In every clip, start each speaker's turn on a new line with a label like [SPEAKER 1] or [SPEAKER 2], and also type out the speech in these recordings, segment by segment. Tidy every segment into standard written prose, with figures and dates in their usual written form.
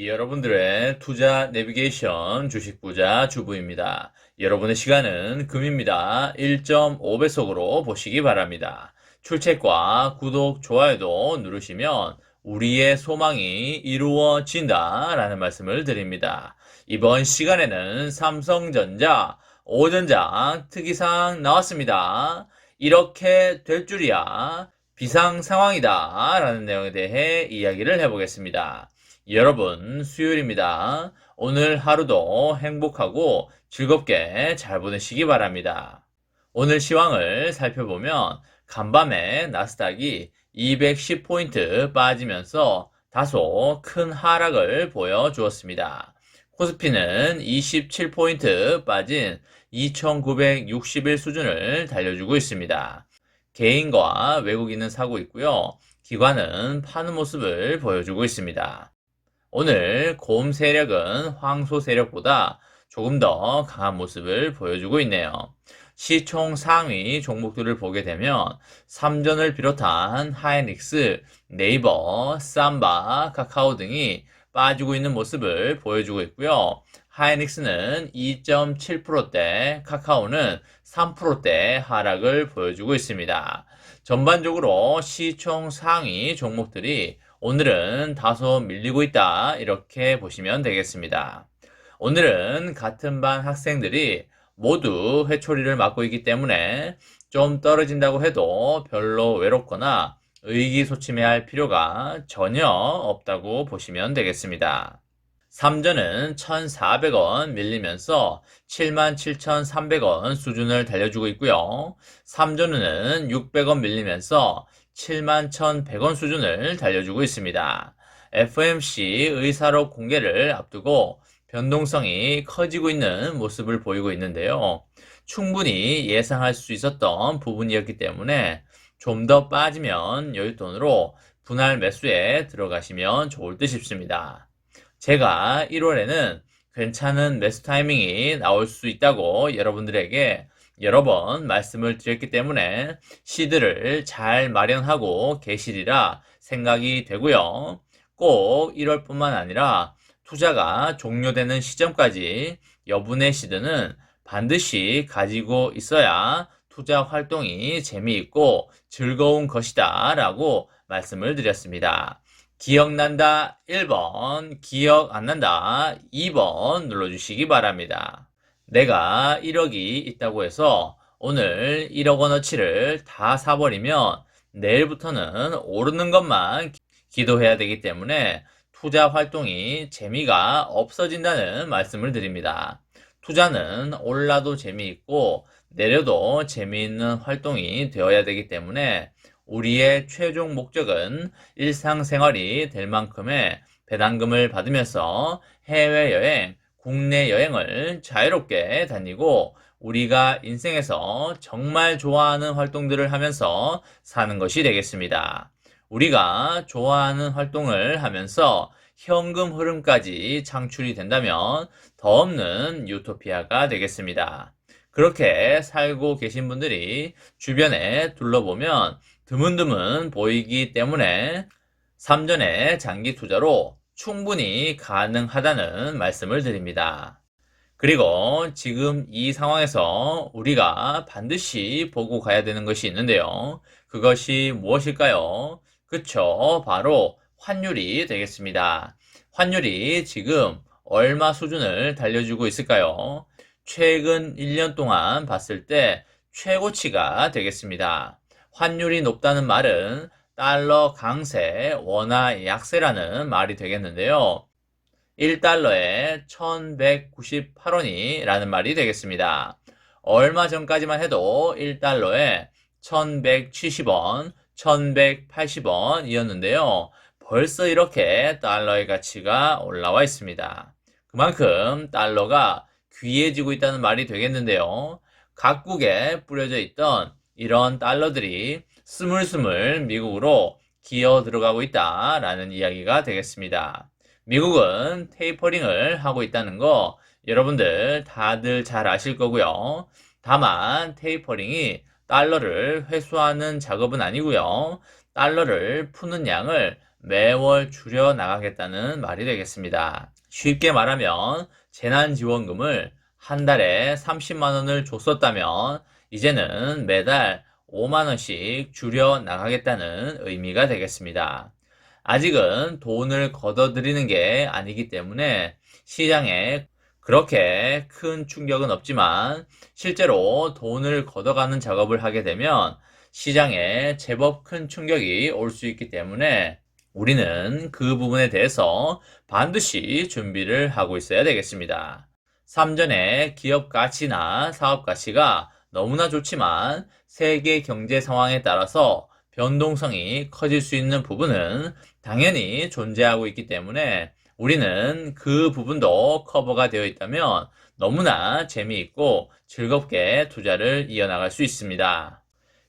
[SPEAKER 1] 여러분들의 투자 내비게이션 주식부자 주부입니다. 여러분의 시간은 금입니다. 1.5배속으로 보시기 바랍니다. 출첵과 구독, 좋아요도 누르시면 우리의 소망이 이루어진다 라는 말씀을 드립니다. 이번 시간에는 삼성전자, 오전장 특이사항 나왔습니다. 이렇게 될 줄이야. 비상 상황이다 라는 내용에 대해 이야기를 해보겠습니다. 여러분, 수요일입니다. 오늘 하루도 행복하고 즐겁게 잘 보내시기 바랍니다. 오늘 시황을 살펴보면 간밤에 나스닥이 210포인트 빠지면서 다소 큰 하락을 보여주었습니다. 코스피는 27포인트 빠진 2961 수준을 달려주고 있습니다. 개인과 외국인은 사고 있고요. 기관은 파는 모습을 보여주고 있습니다. 오늘 곰 세력은 황소 세력보다 조금 더 강한 모습을 보여주고 있네요. 시총 상위 종목들을 보게 되면 삼전을 비롯한 하이닉스, 네이버, 삼바, 카카오 등이 빠지고 있는 모습을 보여주고 있고요. 하이닉스는 2.7%대, 카카오는 3%대 하락을 보여주고 있습니다. 전반적으로 시총 상위 종목들이 오늘은 다소 밀리고 있다 이렇게 보시면 되겠습니다. 오늘은 같은 반 학생들이 모두 회초리를 맞고 있기 때문에 좀 떨어진다고 해도 별로 외롭거나 의기소침해할 필요가 전혀 없다고 보시면 되겠습니다. 삼전은 1,400원 밀리면서 77,300원 수준을 달려주고 있고요. 삼전은 600원 밀리면서 71,100원 수준을 달려주고 있습니다. FOMC 의사록 공개를 앞두고 변동성이 커지고 있는 모습을 보이고 있는데요. 충분히 예상할 수 있었던 부분이었기 때문에 좀 더 빠지면 여윳돈으로 분할 매수에 들어가시면 좋을 듯 싶습니다. 제가 1월에는 괜찮은 매수 타이밍이 나올 수 있다고 여러분들에게 여러 번 말씀을 드렸기 때문에 시드를 잘 마련하고 계시리라 생각이 되고요. 꼭 1월뿐만 아니라 투자가 종료되는 시점까지 여분의 시드는 반드시 가지고 있어야 투자 활동이 재미있고 즐거운 것이다 라고 말씀을 드렸습니다. 기억난다 1번, 기억 안 난다 2번 눌러주시기 바랍니다. 내가 1억이 있다고 해서 오늘 1억 원어치를 다 사버리면 내일부터는 오르는 것만 기도해야 되기 때문에 투자 활동이 재미가 없어진다는 말씀을 드립니다. 투자는 올라도 재미있고 내려도 재미있는 활동이 되어야 되기 때문에 우리의 최종 목적은 일상생활이 될 만큼의 배당금을 받으면서 해외여행, 국내 여행을 자유롭게 다니고 우리가 인생에서 정말 좋아하는 활동들을 하면서 사는 것이 되겠습니다. 우리가 좋아하는 활동을 하면서 현금 흐름까지 창출이 된다면 더 없는 유토피아가 되겠습니다. 그렇게 살고 계신 분들이 주변에 둘러보면 드문드문 보이기 때문에 삼전의 장기 투자로 충분히 가능하다는 말씀을 드립니다. 그리고 지금 이 상황에서 우리가 반드시 보고 가야 되는 것이 있는데요. 그것이 무엇일까요? 그쵸, 바로 환율이 되겠습니다. 환율이 지금 얼마 수준을 달려주고 있을까요? 최근 1년 동안 봤을 때 최고치가 되겠습니다. 환율이 높다는 말은 달러 강세, 원화 약세라는 말이 되겠는데요. 1달러에 1198원이라는 말이 되겠습니다. 얼마 전까지만 해도 1달러에 1170원, 1180원이었는데요. 벌써 이렇게 달러의 가치가 올라와 있습니다. 그만큼 달러가 귀해지고 있다는 말이 되겠는데요. 각국에 뿌려져 있던 이런 달러들이 스물스물 미국으로 기어 들어가고 있다라는 이야기가 되겠습니다. 미국은 테이퍼링을 하고 있다는 거 여러분들 다들 잘 아실 거고요. 다만 테이퍼링이 달러를 회수하는 작업은 아니고요. 달러를 푸는 양을 매월 줄여나가겠다는 말이 되겠습니다. 쉽게 말하면 재난지원금을 한 달에 30만 원을 줬었다면 이제는 매달 5만 원씩 줄여나가겠다는 의미가 되겠습니다. 아직은 돈을 걷어들이는 게 아니기 때문에 시장에 그렇게 큰 충격은 없지만 실제로 돈을 걷어가는 작업을 하게 되면 시장에 제법 큰 충격이 올 수 있기 때문에 우리는 그 부분에 대해서 반드시 준비를 하고 있어야 되겠습니다. 3전에 기업 가치나 사업 가치가 너무나 좋지만 세계 경제 상황에 따라서 변동성이 커질 수 있는 부분은 당연히 존재하고 있기 때문에 우리는 그 부분도 커버가 되어 있다면 너무나 재미있고 즐겁게 투자를 이어나갈 수 있습니다.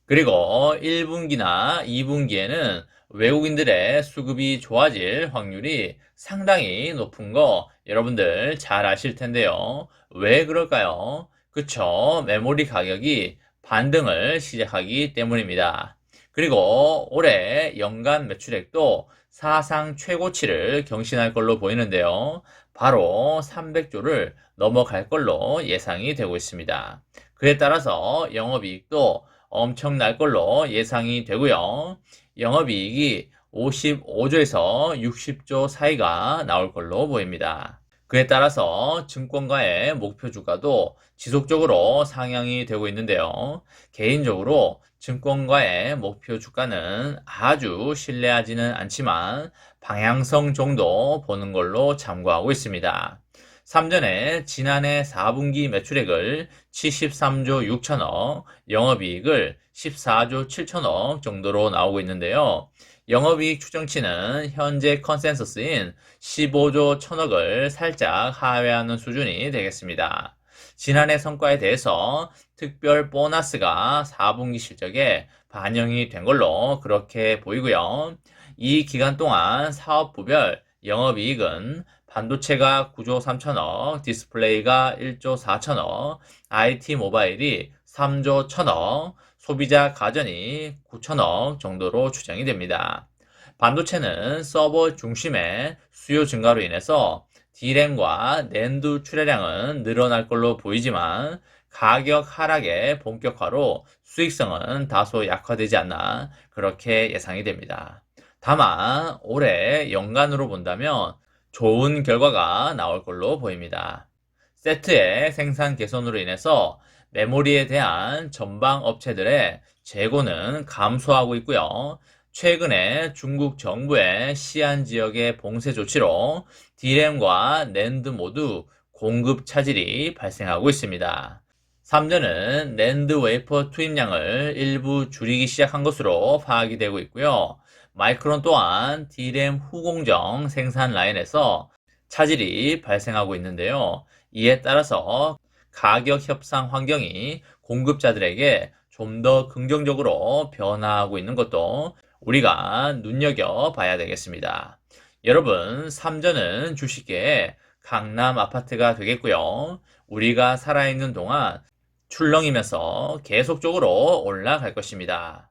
[SPEAKER 1] 그리고 1분기나 2분기에는 외국인들의 수급이 좋아질 확률이 상당히 높은 거 여러분들 잘 아실 텐데요. 왜 그럴까요? 그쵸. 메모리 가격이 반등을 시작하기 때문입니다. 그리고 올해 연간 매출액도 사상 최고치를 경신할 걸로 보이는데요. 바로 300조를 넘어갈 걸로 예상이 되고 있습니다. 그에 따라서 영업이익도 엄청날 걸로 예상이 되고요. 영업이익이 55조에서 60조 사이가 나올 걸로 보입니다. 그에 따라서 증권가의 목표 주가도 지속적으로 상향이 되고 있는데요. 개인적으로 증권가의 목표 주가는 아주 신뢰하지는 않지만 방향성 정도 보는 걸로 참고하고 있습니다. 3전에 지난해 4분기 매출액을 73조 6천억, 영업이익을 14조 7천억 정도로 나오고 있는데요. 영업이익 추정치는 현재 컨센서스인 15조 1천억을 살짝 하회하는 수준이 되겠습니다. 지난해 성과에 대해서 특별 보너스가 4분기 실적에 반영이 된 걸로 그렇게 보이고요. 이 기간 동안 사업부별 영업이익은 반도체가 9조 3천억, 디스플레이가 1조 4천억, IT 모바일이 3조 1천억, 소비자 가전이 9천억 정도로 추정이 됩니다. 반도체는 서버 중심의 수요 증가로 인해서 D램과 낸드 출하량은 늘어날 걸로 보이지만 가격 하락의 본격화로 수익성은 다소 약화되지 않나 그렇게 예상이 됩니다. 다만 올해 연간으로 본다면 좋은 결과가 나올 걸로 보입니다. 세트의 생산 개선으로 인해서 메모리에 대한 전방 업체들의 재고는 감소하고 있고요. 최근에 중국 정부의 시안 지역의 봉쇄 조치로 D램과 낸드 모두 공급 차질이 발생하고 있습니다. 3전은 낸드 웨이퍼 투입량을 일부 줄이기 시작한 것으로 파악이 되고 있고요. 마이크론 또한 D램 후공정 생산 라인에서 차질이 발생하고 있는데요. 이에 따라서 가격 협상 환경이 공급자들에게 좀 더 긍정적으로 변화하고 있는 것도 우리가 눈여겨봐야 되겠습니다. 여러분, 3전은 주식계의 강남 아파트가 되겠고요. 우리가 살아있는 동안 출렁이면서 계속적으로 올라갈 것입니다.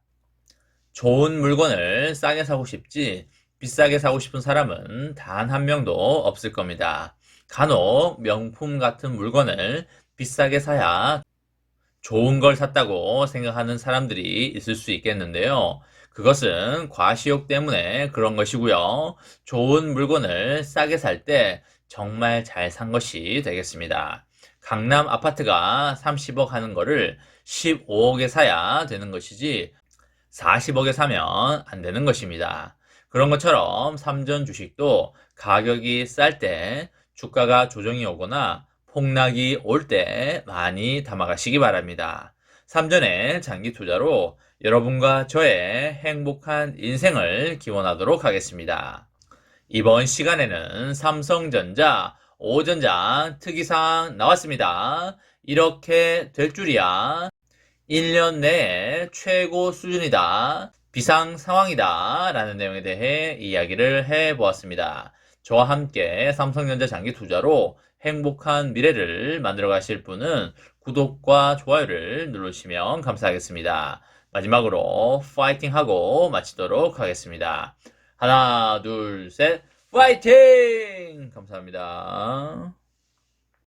[SPEAKER 1] 좋은 물건을 싸게 사고 싶지 비싸게 사고 싶은 사람은 단 한 명도 없을 겁니다. 간혹 명품 같은 물건을 비싸게 사야 좋은 걸 샀다고 생각하는 사람들이 있을 수 있겠는데요. 그것은 과시욕 때문에 그런 것이고요. 좋은 물건을 싸게 살 때 정말 잘 산 것이 되겠습니다. 강남 아파트가 30억 하는 거를 15억에 사야 되는 것이지 40억에 사면 안 되는 것입니다. 그런 것처럼 3전 주식도 가격이 쌀 때 주가가 조정이 오거나 폭락이 올 때 많이 담아가시기 바랍니다. 3전의 장기 투자로 여러분과 저의 행복한 인생을 기원하도록 하겠습니다. 이번 시간에는 삼성전자 5전장 특이사항 나왔습니다. 이렇게 될 줄이야. 1년 내에 최고 수준이다. 비상 상황이다. 라는 내용에 대해 이야기를 해보았습니다. 저와 함께 삼성전자 장기 투자로 행복한 미래를 만들어 가실 분은 구독과 좋아요를 누르시면 감사하겠습니다. 마지막으로 파이팅하고 마치도록 하겠습니다. 하나, 둘, 셋, 파이팅! 감사합니다.